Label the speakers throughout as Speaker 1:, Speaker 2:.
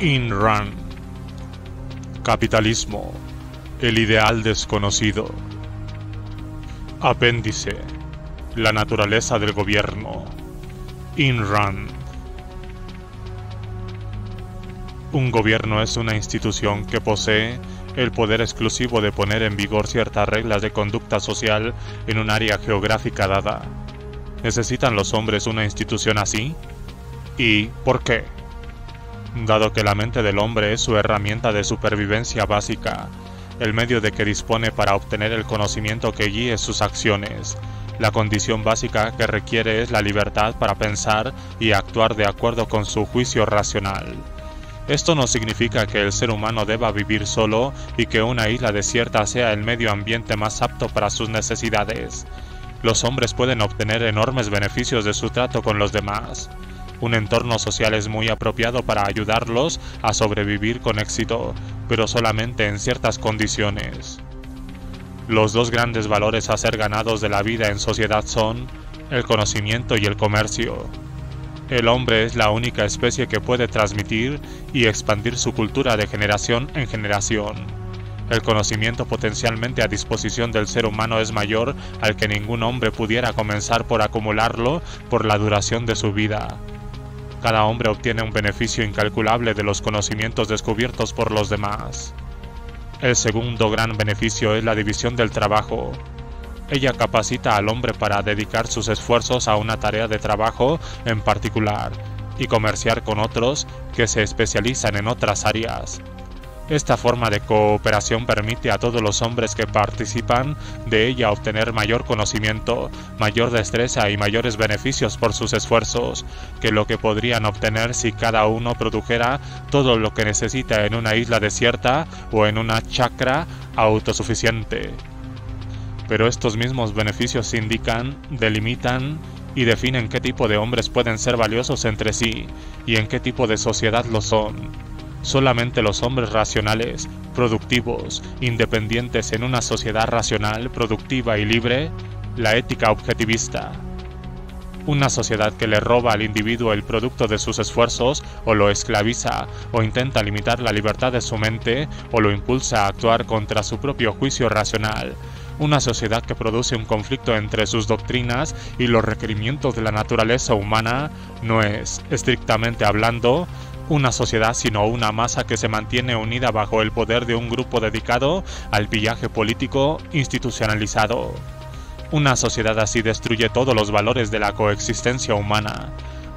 Speaker 1: Ayn Rand. Capitalismo, el ideal desconocido. Apéndice: la naturaleza del gobierno. Ayn Rand. Un gobierno es una institución que posee el poder exclusivo de poner en vigor ciertas reglas de conducta social en un área geográfica dada. ¿Necesitan los hombres una institución así? ¿Y por qué? Dado que la mente del hombre es su herramienta de supervivencia básica, el medio de que dispone para obtener el conocimiento que guíe sus acciones, la condición básica que requiere es la libertad para pensar y actuar de acuerdo con su juicio racional. Esto no significa que el ser humano deba vivir solo y que una isla desierta sea el medio ambiente más apto para sus necesidades. Los hombres pueden obtener enormes beneficios de su trato con los demás. Un entorno social es muy apropiado para ayudarlos a sobrevivir con éxito, pero solamente en ciertas condiciones. Los dos grandes valores a ser ganados de la vida en sociedad son el conocimiento y el comercio. El hombre es la única especie que puede transmitir y expandir su cultura de generación en generación. El conocimiento potencialmente a disposición del ser humano es mayor al que ningún hombre pudiera comenzar por acumularlo por la duración de su vida. Cada hombre obtiene un beneficio incalculable de los conocimientos descubiertos por los demás. El segundo gran beneficio es la división del trabajo. Ella capacita al hombre para dedicar sus esfuerzos a una tarea de trabajo en particular y comerciar con otros que se especializan en otras áreas. Esta forma de cooperación permite a todos los hombres que participan de ella obtener mayor conocimiento, mayor destreza y mayores beneficios por sus esfuerzos, que lo que podrían obtener si cada uno produjera todo lo que necesita en una isla desierta o en una chacra autosuficiente. Pero estos mismos beneficios indican, delimitan y definen qué tipo de hombres pueden ser valiosos entre sí y en qué tipo de sociedad lo son. Solamente los hombres racionales, productivos, independientes en una sociedad racional, productiva y libre, la ética objetivista. Una sociedad que le roba al individuo el producto de sus esfuerzos, o lo esclaviza, o intenta limitar la libertad de su mente, o lo impulsa a actuar contra su propio juicio racional. Una sociedad que produce un conflicto entre sus doctrinas y los requerimientos de la naturaleza humana no es, estrictamente hablando, una sociedad sino una masa que se mantiene unida bajo el poder de un grupo dedicado al pillaje político institucionalizado. Una sociedad así destruye todos los valores de la coexistencia humana.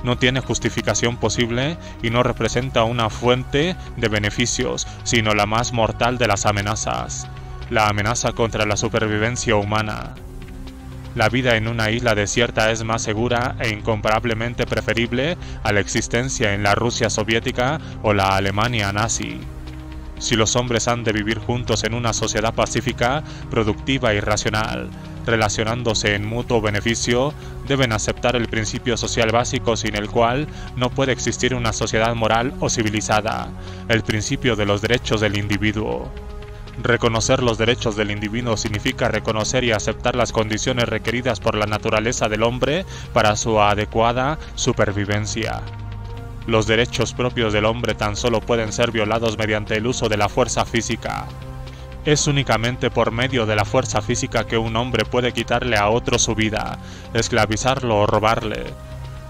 Speaker 1: No tiene justificación posible y no representa una fuente de beneficios, sino la más mortal de las amenazas, la amenaza contra la supervivencia humana. La vida en una isla desierta es más segura e incomparablemente preferible a la existencia en la Rusia soviética o la Alemania nazi. Si los hombres han de vivir juntos en una sociedad pacífica, productiva y racional, relacionándose en mutuo beneficio, deben aceptar el principio social básico sin el cual no puede existir una sociedad moral o civilizada, el principio de los derechos del individuo. Reconocer los derechos del individuo significa reconocer y aceptar las condiciones requeridas por la naturaleza del hombre para su adecuada supervivencia. Los derechos propios del hombre tan solo pueden ser violados mediante el uso de la fuerza física. Es únicamente por medio de la fuerza física que un hombre puede quitarle a otro su vida, esclavizarlo o robarle,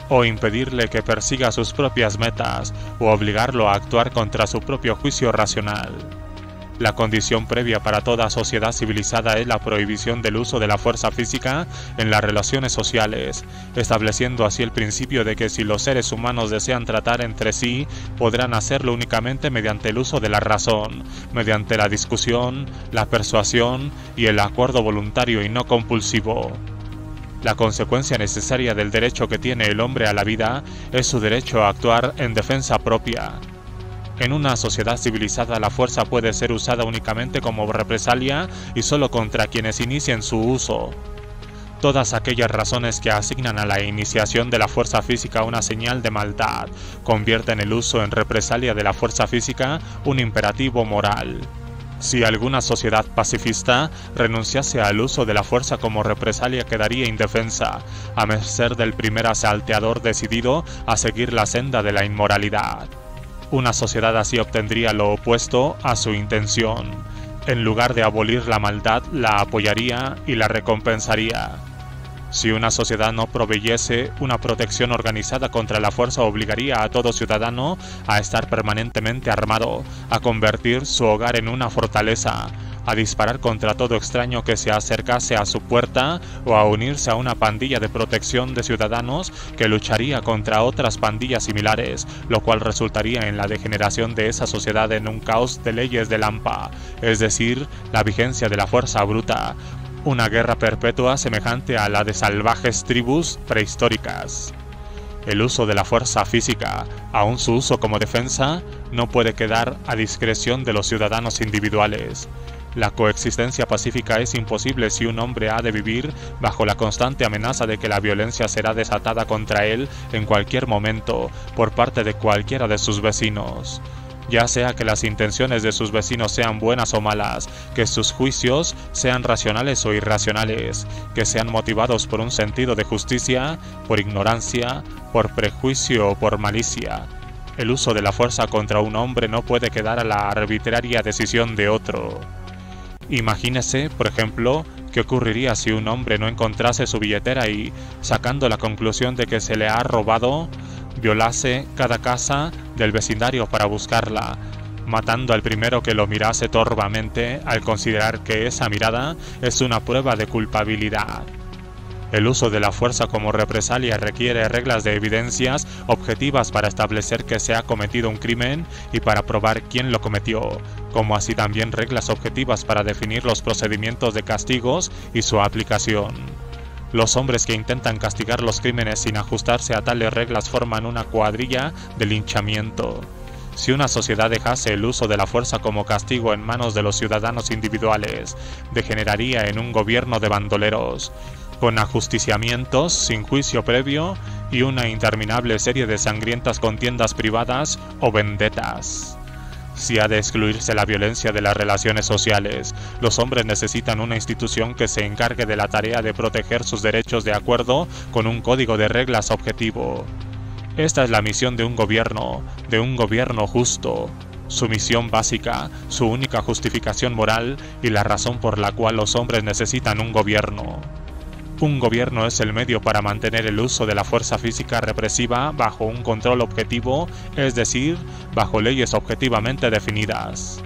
Speaker 1: o impedirle que persiga sus propias metas, o obligarlo a actuar contra su propio juicio racional. La condición previa para toda sociedad civilizada es la prohibición del uso de la fuerza física en las relaciones sociales, estableciendo así el principio de que si los seres humanos desean tratar entre sí, podrán hacerlo únicamente mediante el uso de la razón, mediante la discusión, la persuasión y el acuerdo voluntario y no compulsivo. La consecuencia necesaria del derecho que tiene el hombre a la vida es su derecho a actuar en defensa propia. En una sociedad civilizada la fuerza puede ser usada únicamente como represalia y solo contra quienes inicien su uso. Todas aquellas razones que asignan a la iniciación de la fuerza física una señal de maldad convierten el uso en represalia de la fuerza física un imperativo moral. Si alguna sociedad pacifista renunciase al uso de la fuerza como represalia, quedaría indefensa, a merced del primer asalteador decidido a seguir la senda de la inmoralidad. Una sociedad así obtendría lo opuesto a su intención. En lugar de abolir la maldad, la apoyaría y la recompensaría. Si una sociedad no proveyese una protección organizada contra la fuerza, obligaría a todo ciudadano a estar permanentemente armado, a convertir su hogar en una fortaleza, a disparar contra todo extraño que se acercase a su puerta o a unirse a una pandilla de protección de ciudadanos que lucharía contra otras pandillas similares, lo cual resultaría en la degeneración de esa sociedad en un caos de leyes de Lampa, es decir, la vigencia de la fuerza bruta. Una guerra perpetua semejante a la de salvajes tribus prehistóricas. El uso de la fuerza física, aun su uso como defensa, no puede quedar a discreción de los ciudadanos individuales. La coexistencia pacífica es imposible si un hombre ha de vivir bajo la constante amenaza de que la violencia será desatada contra él en cualquier momento por parte de cualquiera de sus vecinos. Ya sea que las intenciones de sus vecinos sean buenas o malas, que sus juicios sean racionales o irracionales, que sean motivados por un sentido de justicia, por ignorancia, por prejuicio o por malicia. El uso de la fuerza contra un hombre no puede quedar a la arbitraria decisión de otro. Imagínese, por ejemplo, qué ocurriría si un hombre no encontrase su billetera y, sacando la conclusión de que se le ha robado, violase cada casa del vecindario para buscarla, matando al primero que lo mirase torvamente al considerar que esa mirada es una prueba de culpabilidad. El uso de la fuerza como represalia requiere reglas de evidencias objetivas para establecer que se ha cometido un crimen y para probar quién lo cometió, como así también reglas objetivas para definir los procedimientos de castigos y su aplicación. Los hombres que intentan castigar los crímenes sin ajustarse a tales reglas forman una cuadrilla de linchamiento. Si una sociedad dejase el uso de la fuerza como castigo en manos de los ciudadanos individuales, degeneraría en un gobierno de bandoleros, con ajusticiamientos sin juicio previo y una interminable serie de sangrientas contiendas privadas o vendetas. Si ha de excluirse la violencia de las relaciones sociales, los hombres necesitan una institución que se encargue de la tarea de proteger sus derechos de acuerdo con un código de reglas objetivo. Esta es la misión de un gobierno justo, su misión básica, su única justificación moral y la razón por la cual los hombres necesitan un gobierno. Un gobierno es el medio para mantener el uso de la fuerza física represiva bajo un control objetivo, es decir, bajo leyes objetivamente definidas.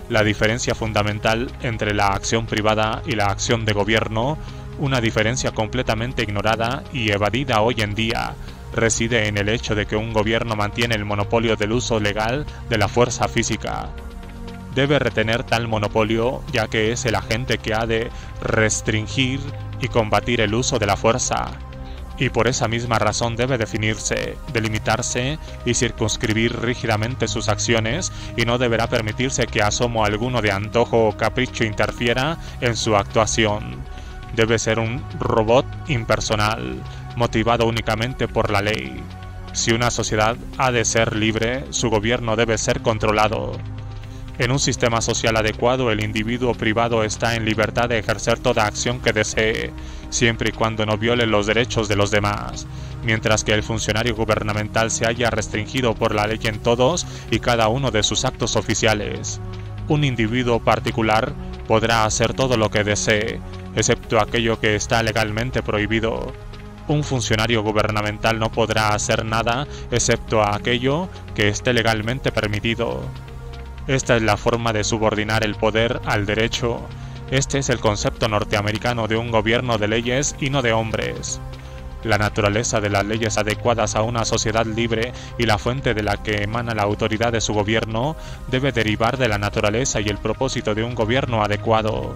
Speaker 1: La diferencia fundamental entre la acción privada y la acción de gobierno, una diferencia completamente ignorada y evadida hoy en día, reside en el hecho de que un gobierno mantiene el monopolio del uso legal de la fuerza física. Debe retener tal monopolio ya que es el agente que ha de restringir y combatir el uso de la fuerza, y por esa misma razón debe definirse, delimitarse y circunscribir rígidamente sus acciones, y no deberá permitirse que asomo alguno de antojo o capricho interfiera en su actuación. Debe ser un robot impersonal, motivado únicamente por la ley. Si una sociedad ha de ser libre, su gobierno debe ser controlado. En un sistema social adecuado, el individuo privado está en libertad de ejercer toda acción que desee, siempre y cuando no viole los derechos de los demás, mientras que el funcionario gubernamental se halla restringido por la ley en todos y cada uno de sus actos oficiales. Un individuo particular podrá hacer todo lo que desee, excepto aquello que está legalmente prohibido. Un funcionario gubernamental no podrá hacer nada excepto aquello que esté legalmente permitido. Esta es la forma de subordinar el poder al derecho. Este es el concepto norteamericano de un gobierno de leyes y no de hombres. La naturaleza de las leyes adecuadas a una sociedad libre y la fuente de la que emana la autoridad de su gobierno debe derivar de la naturaleza y el propósito de un gobierno adecuado.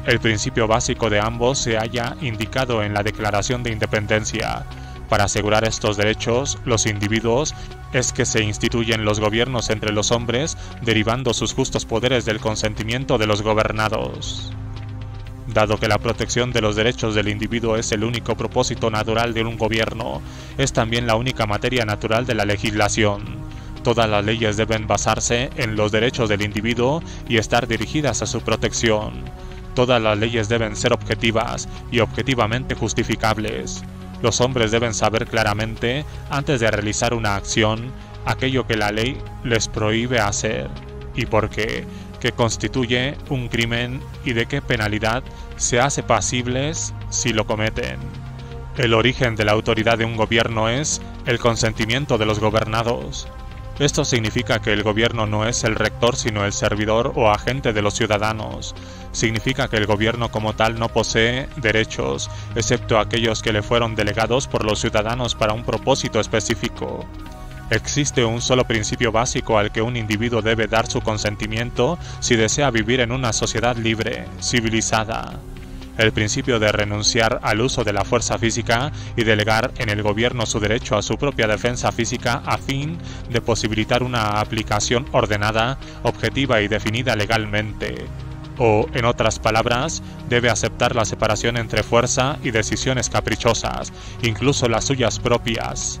Speaker 1: El principio básico de ambos se halla indicado en la Declaración de Independencia. Para asegurar estos derechos, los individuos, es que se instituyen los gobiernos entre los hombres, derivando sus justos poderes del consentimiento de los gobernados. Dado que la protección de los derechos del individuo es el único propósito natural de un gobierno, es también la única materia natural de la legislación. Todas las leyes deben basarse en los derechos del individuo y estar dirigidas a su protección. Todas las leyes deben ser objetivas y objetivamente justificables. Los hombres deben saber claramente, antes de realizar una acción, aquello que la ley les prohíbe hacer y por qué, que constituye un crimen y de qué penalidad se hace pasibles si lo cometen. El origen de la autoridad de un gobierno es el consentimiento de los gobernados. Esto significa que el gobierno no es el rector sino el servidor o agente de los ciudadanos. Significa que el gobierno como tal no posee derechos, excepto aquellos que le fueron delegados por los ciudadanos para un propósito específico. Existe un solo principio básico al que un individuo debe dar su consentimiento si desea vivir en una sociedad libre, civilizada. El principio de renunciar al uso de la fuerza física y delegar en el gobierno su derecho a su propia defensa física a fin de posibilitar una aplicación ordenada, objetiva y definida legalmente. O, en otras palabras, debe aceptar la separación entre fuerza y decisiones caprichosas, incluso las suyas propias.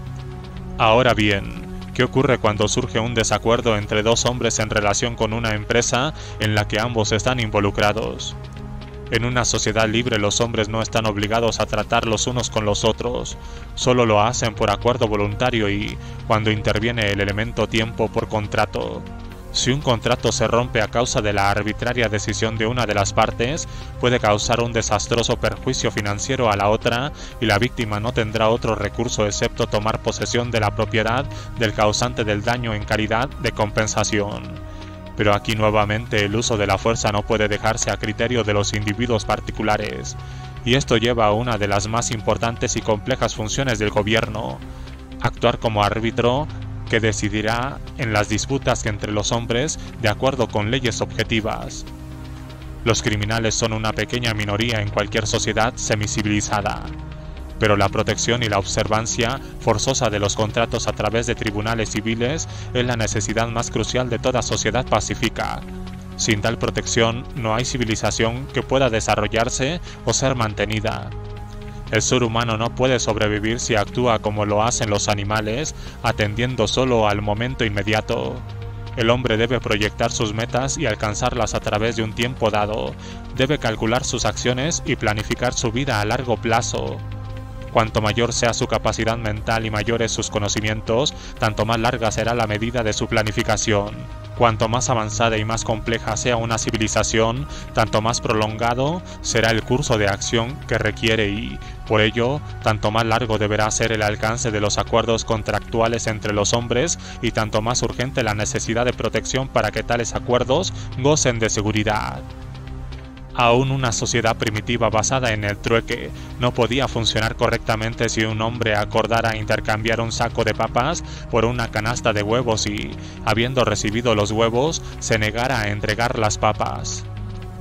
Speaker 1: Ahora bien, ¿qué ocurre cuando surge un desacuerdo entre dos hombres en relación con una empresa en la que ambos están involucrados? En una sociedad libre los hombres no están obligados a tratar los unos con los otros, solo lo hacen por acuerdo voluntario y, cuando interviene el elemento tiempo, por contrato. Si un contrato se rompe a causa de la arbitraria decisión de una de las partes, puede causar un desastroso perjuicio financiero a la otra y la víctima no tendrá otro recurso excepto tomar posesión de la propiedad del causante del daño en calidad de compensación. Pero aquí nuevamente el uso de la fuerza no puede dejarse a criterio de los individuos particulares, y esto lleva a una de las más importantes y complejas funciones del gobierno: actuar como árbitro que decidirá en las disputas entre los hombres de acuerdo con leyes objetivas. Los criminales son una pequeña minoría en cualquier sociedad semicivilizada, pero la protección y la observancia forzosa de los contratos a través de tribunales civiles es la necesidad más crucial de toda sociedad pacífica. Sin tal protección no hay civilización que pueda desarrollarse o ser mantenida. El ser humano no puede sobrevivir si actúa como lo hacen los animales, atendiendo solo al momento inmediato. El hombre debe proyectar sus metas y alcanzarlas a través de un tiempo dado, debe calcular sus acciones y planificar su vida a largo plazo. Cuanto mayor sea su capacidad mental y mayores sus conocimientos, tanto más larga será la medida de su planificación. Cuanto más avanzada y más compleja sea una civilización, tanto más prolongado será el curso de acción que requiere y, por ello, tanto más largo deberá ser el alcance de los acuerdos contractuales entre los hombres y tanto más urgente la necesidad de protección para que tales acuerdos gocen de seguridad. Aún una sociedad primitiva basada en el trueque no podía funcionar correctamente si un hombre acordara intercambiar un saco de papas por una canasta de huevos y, habiendo recibido los huevos, se negara a entregar las papas.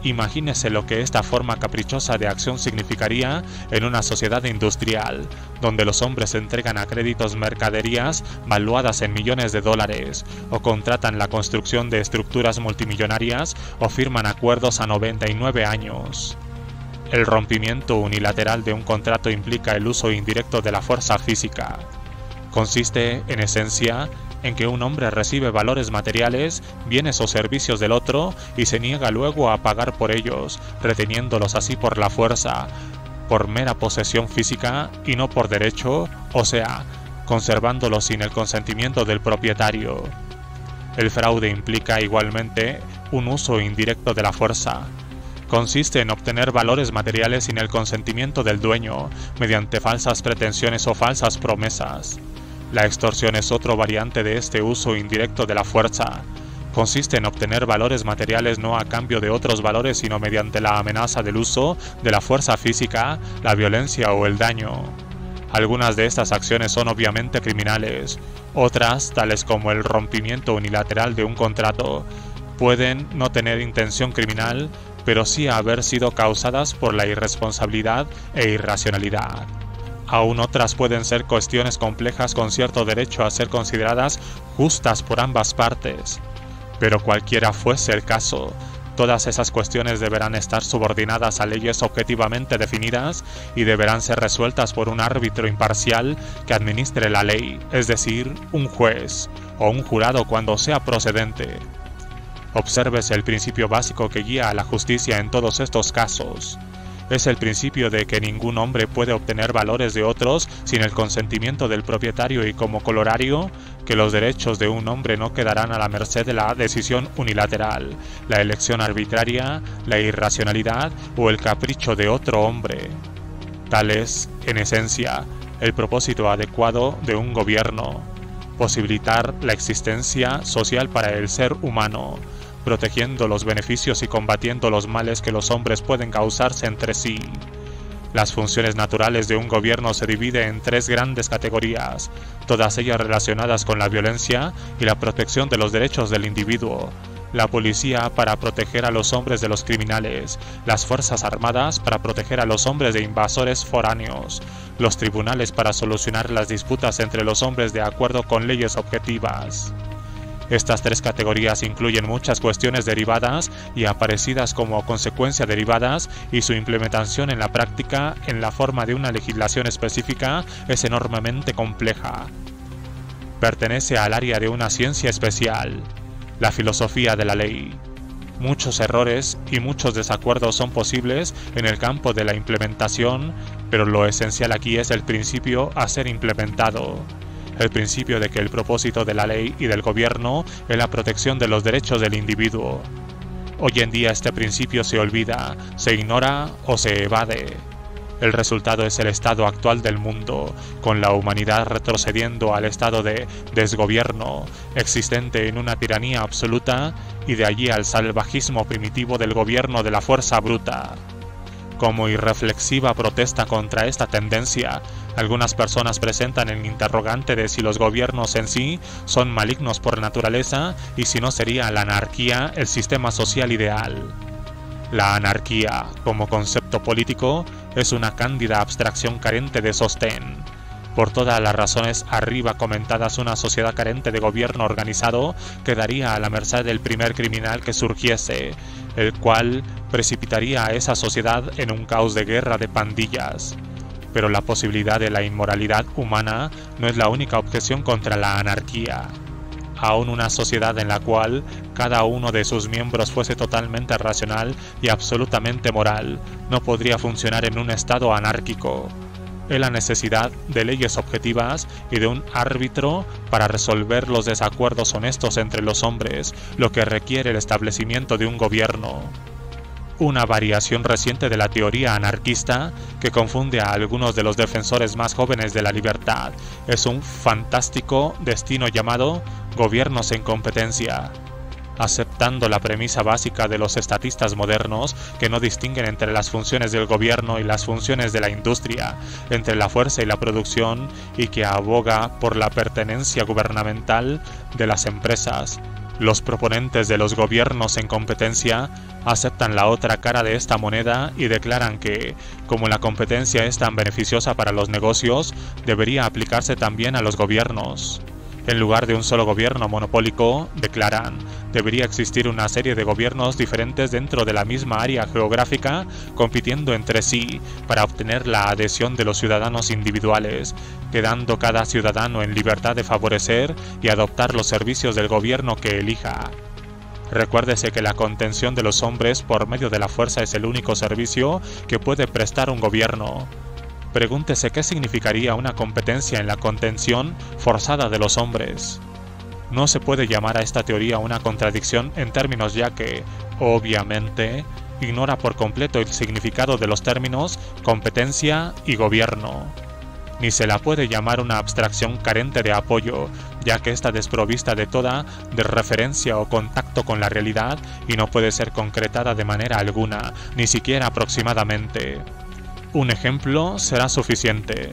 Speaker 1: Imagínese lo que esta forma caprichosa de acción significaría en una sociedad industrial, donde los hombres entregan a créditos mercaderías valuadas en millones de dólares, o contratan la construcción de estructuras multimillonarias, o firman acuerdos a 99 años. El rompimiento unilateral de un contrato implica el uso indirecto de la fuerza física. Consiste, en esencia, en que un hombre recibe valores materiales, bienes o servicios del otro y se niega luego a pagar por ellos, reteniéndolos así por la fuerza, por mera posesión física y no por derecho, o sea, conservándolos sin el consentimiento del propietario. El fraude implica igualmente un uso indirecto de la fuerza. Consiste en obtener valores materiales sin el consentimiento del dueño, mediante falsas pretensiones o falsas promesas. La extorsión es otra variante de este uso indirecto de la fuerza. Consiste en obtener valores materiales no a cambio de otros valores sino mediante la amenaza del uso de la fuerza física, la violencia o el daño. Algunas de estas acciones son obviamente criminales. Otras, tales como el rompimiento unilateral de un contrato, pueden no tener intención criminal, pero sí haber sido causadas por la irresponsabilidad e irracionalidad. Aún otras pueden ser cuestiones complejas con cierto derecho a ser consideradas justas por ambas partes. Pero cualquiera fuese el caso, todas esas cuestiones deberán estar subordinadas a leyes objetivamente definidas y deberán ser resueltas por un árbitro imparcial que administre la ley, es decir, un juez o un jurado cuando sea procedente. Obsérvese el principio básico que guía a la justicia en todos estos casos. Es el principio de que ningún hombre puede obtener valores de otros sin el consentimiento del propietario y como colorario, que los derechos de un hombre no quedarán a la merced de la decisión unilateral, la elección arbitraria, la irracionalidad o el capricho de otro hombre. Tal es, en esencia, el propósito adecuado de un gobierno: posibilitar la existencia social para el ser humano, protegiendo los beneficios y combatiendo los males que los hombres pueden causarse entre sí. Las funciones naturales de un gobierno se dividen en tres grandes categorías, todas ellas relacionadas con la violencia y la protección de los derechos del individuo. La policía para proteger a los hombres de los criminales, las fuerzas armadas para proteger a los hombres de invasores foráneos, los tribunales para solucionar las disputas entre los hombres de acuerdo con leyes objetivas. Estas tres categorías incluyen muchas cuestiones derivadas y aparecidas como consecuencia derivadas, y su implementación en la práctica en la forma de una legislación específica es enormemente compleja. Pertenece al área de una ciencia especial, la filosofía de la ley. Muchos errores y muchos desacuerdos son posibles en el campo de la implementación, pero lo esencial aquí es el principio a ser implementado. El principio de que el propósito de la ley y del gobierno es la protección de los derechos del individuo. Hoy en día este principio se olvida, se ignora o se evade. El resultado es el estado actual del mundo, con la humanidad retrocediendo al estado de desgobierno, existente en una tiranía absoluta, y de allí al salvajismo primitivo del gobierno de la fuerza bruta. Como irreflexiva protesta contra esta tendencia, algunas personas presentan el interrogante de si los gobiernos en sí son malignos por naturaleza y si no sería la anarquía el sistema social ideal. La anarquía, como concepto político, es una cándida abstracción carente de sostén. Por todas las razones arriba comentadas, una sociedad carente de gobierno organizado quedaría a la merced del primer criminal que surgiese, el cual precipitaría a esa sociedad en un caos de guerra de pandillas. Pero la posibilidad de la inmoralidad humana no es la única objeción contra la anarquía. Aún una sociedad en la cual cada uno de sus miembros fuese totalmente racional y absolutamente moral no podría funcionar en un estado anárquico. Es la necesidad de leyes objetivas y de un árbitro para resolver los desacuerdos honestos entre los hombres, lo que requiere el establecimiento de un gobierno. Una variación reciente de la teoría anarquista, que confunde a algunos de los defensores más jóvenes de la libertad, es un fantástico destino llamado gobiernos en competencia. Aceptando la premisa básica de los estatistas modernos, que no distinguen entre las funciones del gobierno y las funciones de la industria, entre la fuerza y la producción, y que aboga por la pertenencia gubernamental de las empresas, los proponentes de los gobiernos en competencia aceptan la otra cara de esta moneda y declaran que, como la competencia es tan beneficiosa para los negocios, debería aplicarse también a los gobiernos. En lugar de un solo gobierno monopólico, declaran, debería existir una serie de gobiernos diferentes dentro de la misma área geográfica, compitiendo entre sí para obtener la adhesión de los ciudadanos individuales, quedando cada ciudadano en libertad de favorecer y adoptar los servicios del gobierno que elija. Recuérdese que la contención de los hombres por medio de la fuerza es el único servicio que puede prestar un gobierno. Pregúntese qué significaría una competencia en la contención forzada de los hombres. No se puede llamar a esta teoría una contradicción en términos, ya que, obviamente, ignora por completo el significado de los términos competencia y gobierno. Ni se la puede llamar una abstracción carente de apoyo, ya que está desprovista de toda referencia o contacto con la realidad y no puede ser concretada de manera alguna, ni siquiera aproximadamente. Un ejemplo será suficiente.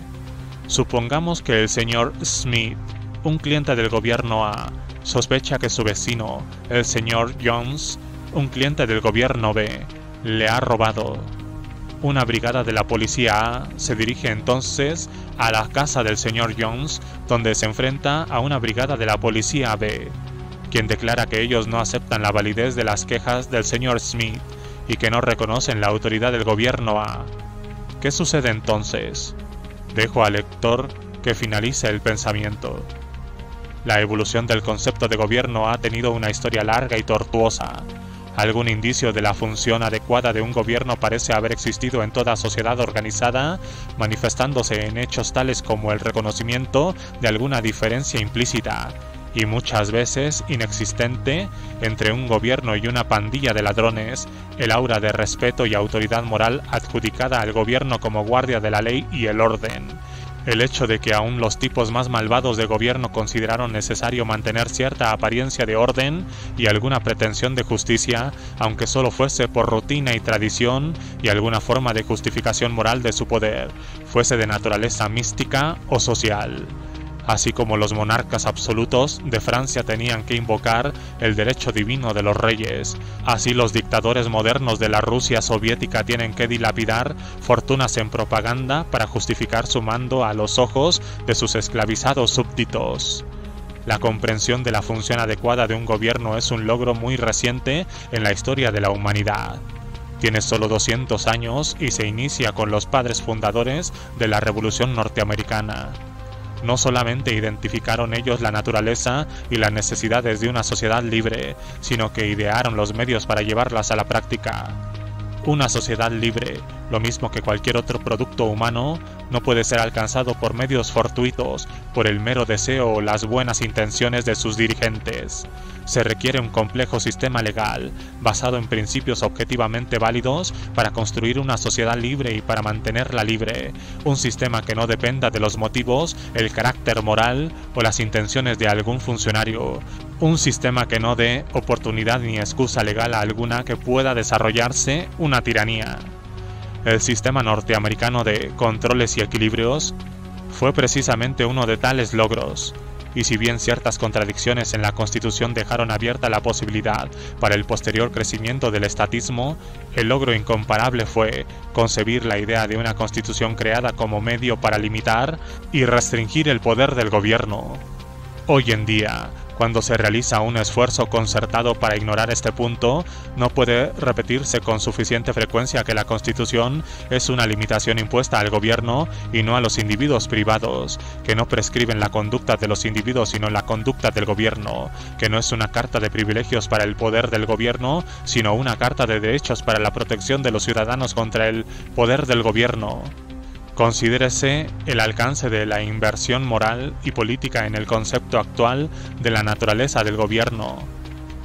Speaker 1: Supongamos que el señor Smith, un cliente del gobierno A, sospecha que su vecino, el señor Jones, un cliente del gobierno B, le ha robado. Una brigada de la policía A se dirige entonces a la casa del señor Jones, donde se enfrenta a una brigada de la policía B, quien declara que ellos no aceptan la validez de las quejas del señor Smith y que no reconocen la autoridad del gobierno A. ¿Qué sucede entonces? Dejo al lector que finalice el pensamiento. La evolución del concepto de gobierno ha tenido una historia larga y tortuosa. Algún indicio de la función adecuada de un gobierno parece haber existido en toda sociedad organizada, manifestándose en hechos tales como el reconocimiento de alguna diferencia implícita, y muchas veces inexistente, entre un gobierno y una pandilla de ladrones, el aura de respeto y autoridad moral adjudicada al gobierno como guardia de la ley y el orden. El hecho de que aún los tipos más malvados de gobierno consideraron necesario mantener cierta apariencia de orden y alguna pretensión de justicia, aunque solo fuese por rutina y tradición, y alguna forma de justificación moral de su poder, fuese de naturaleza mística o social. Así como los monarcas absolutos de Francia tenían que invocar el derecho divino de los reyes, así los dictadores modernos de la Rusia soviética tienen que dilapidar fortunas en propaganda para justificar su mando a los ojos de sus esclavizados súbditos. La comprensión de la función adecuada de un gobierno es un logro muy reciente en la historia de la humanidad. Tiene solo 200 años y se inicia con los padres fundadores de la Revolución Norteamericana. No solamente identificaron ellos la naturaleza y las necesidades de una sociedad libre, sino que idearon los medios para llevarlas a la práctica. Una sociedad libre, lo mismo que cualquier otro producto humano, no puede ser alcanzado por medios fortuitos, por el mero deseo o las buenas intenciones de sus dirigentes. Se requiere un complejo sistema legal, basado en principios objetivamente válidos, para construir una sociedad libre y para mantenerla libre. Un sistema que no dependa de los motivos, el carácter moral o las intenciones de algún funcionario. Un sistema que no dé oportunidad ni excusa legal alguna que pueda desarrollarse una tiranía. El sistema norteamericano de controles y equilibrios fue precisamente uno de tales logros. Y si bien ciertas contradicciones en la Constitución dejaron abierta la posibilidad para el posterior crecimiento del estatismo, el logro incomparable fue concebir la idea de una Constitución creada como medio para limitar y restringir el poder del gobierno. Hoy en día, cuando se realiza un esfuerzo concertado para ignorar este punto, no puede repetirse con suficiente frecuencia que la Constitución es una limitación impuesta al gobierno y no a los individuos privados, que no prescriben la conducta de los individuos sino la conducta del gobierno, que no es una carta de privilegios para el poder del gobierno, sino una carta de derechos para la protección de los ciudadanos contra el poder del gobierno. Considérese el alcance de la inversión moral y política en el concepto actual de la naturaleza del gobierno.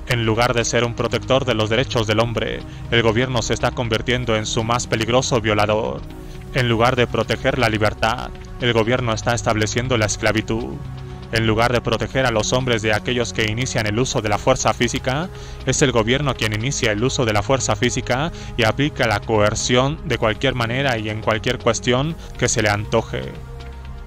Speaker 1: En lugar de ser un protector de los derechos del hombre, el gobierno se está convirtiendo en su más peligroso violador. En lugar de proteger la libertad, el gobierno está estableciendo la esclavitud. En lugar de proteger a los hombres de aquellos que inician el uso de la fuerza física, es el gobierno quien inicia el uso de la fuerza física y aplica la coerción de cualquier manera y en cualquier cuestión que se le antoje.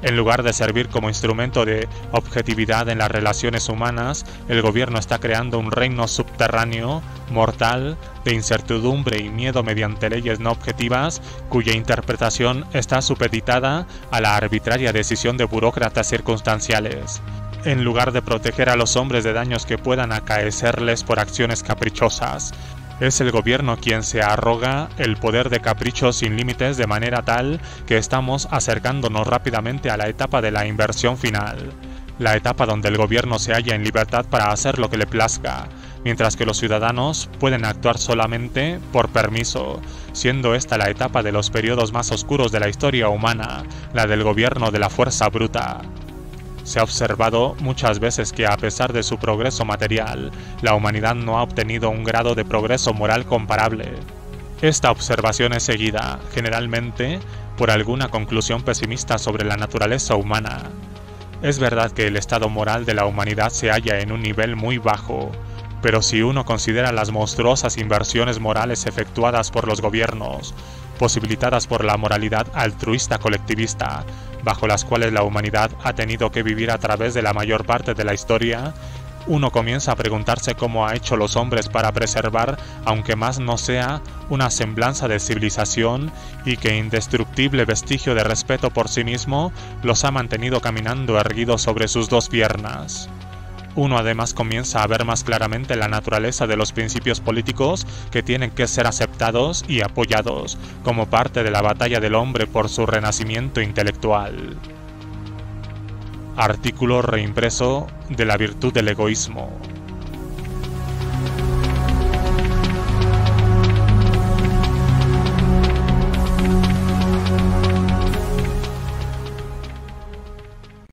Speaker 1: En lugar de servir como instrumento de objetividad en las relaciones humanas, el gobierno está creando un reino subterráneo, mortal, de incertidumbre y miedo mediante leyes no objetivas, cuya interpretación está supeditada a la arbitraria decisión de burócratas circunstanciales. En lugar de proteger a los hombres de daños que puedan acaecerles por acciones caprichosas, es el gobierno quien se arroga el poder de caprichos sin límites de manera tal que estamos acercándonos rápidamente a la etapa de la inversión final, la etapa donde el gobierno se halla en libertad para hacer lo que le plazca, mientras que los ciudadanos pueden actuar solamente por permiso, siendo esta la etapa de los periodos más oscuros de la historia humana, la del gobierno de la fuerza bruta. Se ha observado muchas veces que a pesar de su progreso material, la humanidad no ha obtenido un grado de progreso moral comparable. Esta observación es seguida, generalmente, por alguna conclusión pesimista sobre la naturaleza humana. Es verdad que el estado moral de la humanidad se halla en un nivel muy bajo, pero si uno considera las monstruosas inversiones morales efectuadas por los gobiernos, posibilitadas por la moralidad altruista colectivista, bajo las cuales la humanidad ha tenido que vivir a través de la mayor parte de la historia, uno comienza a preguntarse cómo ha hecho los hombres para preservar, aunque más no sea, una semblanza de civilización y que indestructible vestigio de respeto por sí mismo los ha mantenido caminando erguidos sobre sus dos piernas. Uno además comienza a ver más claramente la naturaleza de los principios políticos que tienen que ser aceptados y apoyados como parte de la batalla del hombre por su renacimiento intelectual. Artículo reimpreso de la virtud del egoísmo.